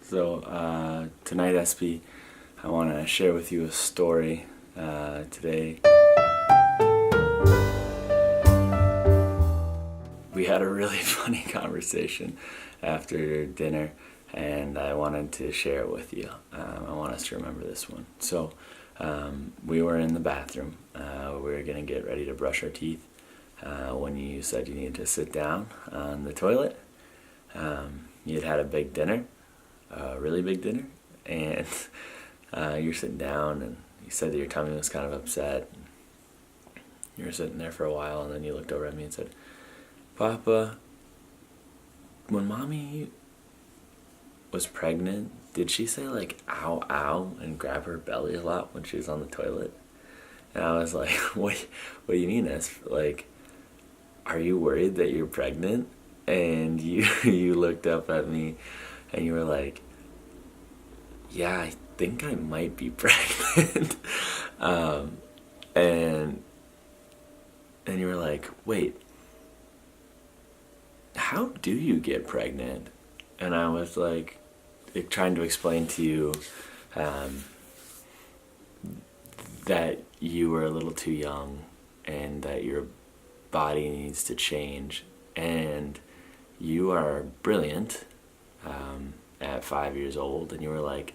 Tonight, Espy, I want to share with you a story today. We had a really funny conversation after dinner, and I wanted to share it with you. I want us to remember this one. We were in the bathroom. We were going to get ready to brush our teeth when you said you needed to sit down on the toilet. You'd had a big dinner, a really big dinner, and you're sitting down, and you said that your tummy was kind of upset. You were sitting there for a while, and then you looked over at me and said, "Papa, when Mommy was pregnant, did she say like ow ow and grab her belly a lot when she was on the toilet?" And I was like, what do you mean? Like, are you worried that you're pregnant? And you looked up at me and you were like, "Yeah, I think I might be pregnant." And you were like, "Wait, how do you get pregnant?" And I was like, trying to explain to you that you were a little too young and that your body needs to change. And you are brilliant at 5 years old, and you were like,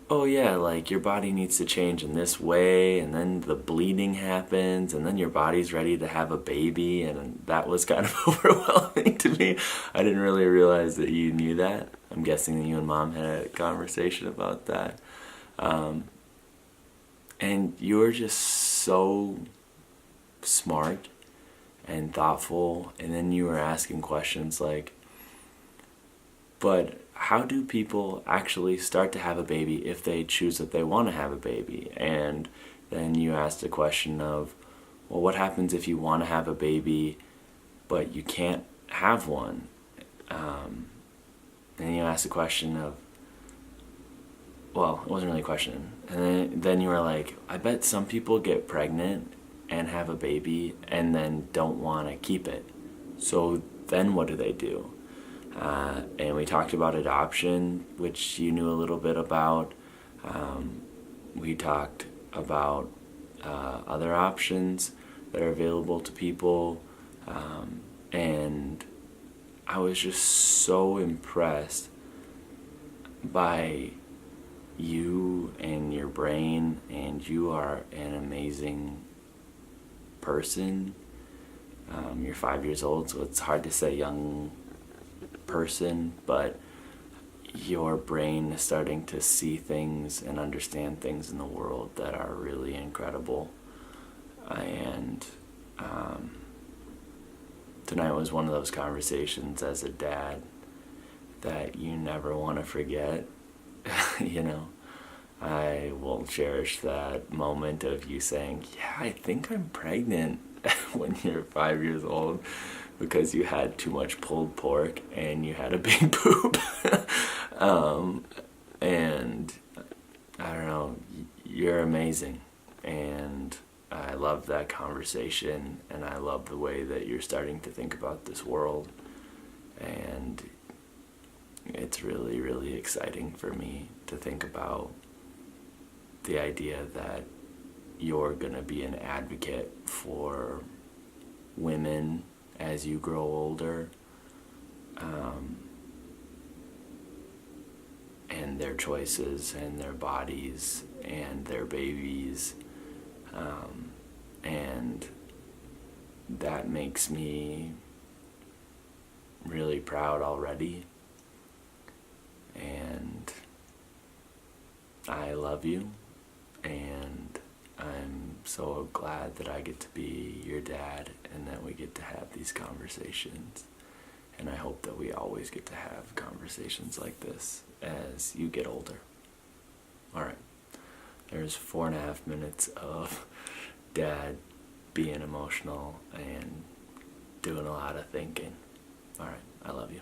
"Oh yeah, like your body needs to change in this way, and then the bleeding happens, and then your body's ready to have a baby." And that was kind of overwhelming to me. I didn't really realize that you knew that. I'm guessing that you and Mom had a conversation about that. And you were just so smart and thoughtful, and then you were asking questions like, "But how do people actually start to have a baby if they choose that they want to have a baby?" And then you asked a question of, well, what happens if you want to have a baby but you can't have one? And you asked a question of, well, it wasn't really a question. And then you were like, "I bet some people get pregnant and have a baby and then don't want to keep it. So then what do they do?" And we talked about adoption, which you knew a little bit about. We talked about other options that are available to people. And I was just so impressed by you and your brain, and you are an amazing person. You're 5 years old, so it's hard to say young person, but your brain is starting to see things and understand things in the world that are really incredible. And tonight was one of those conversations as a dad that you never want to forget. You know, I will cherish that moment of you saying, "Yeah, I think I'm pregnant," when you're 5 years old, because you had too much pulled pork and you had a big poop. And I don't know, you're amazing. And I love that conversation, and I love the way that you're starting to think about this world. And it's really, really exciting for me to think about the idea that you're going to be an advocate for women as you grow older, and their choices and their bodies and their babies. And that makes me really proud already. And I love you, and I'm so glad that I get to be your dad and that we get to have these conversations. And I hope that we always get to have conversations like this as you get older. Alright, there's 4.5 minutes of Dad being emotional and doing a lot of thinking. Alright, I love you.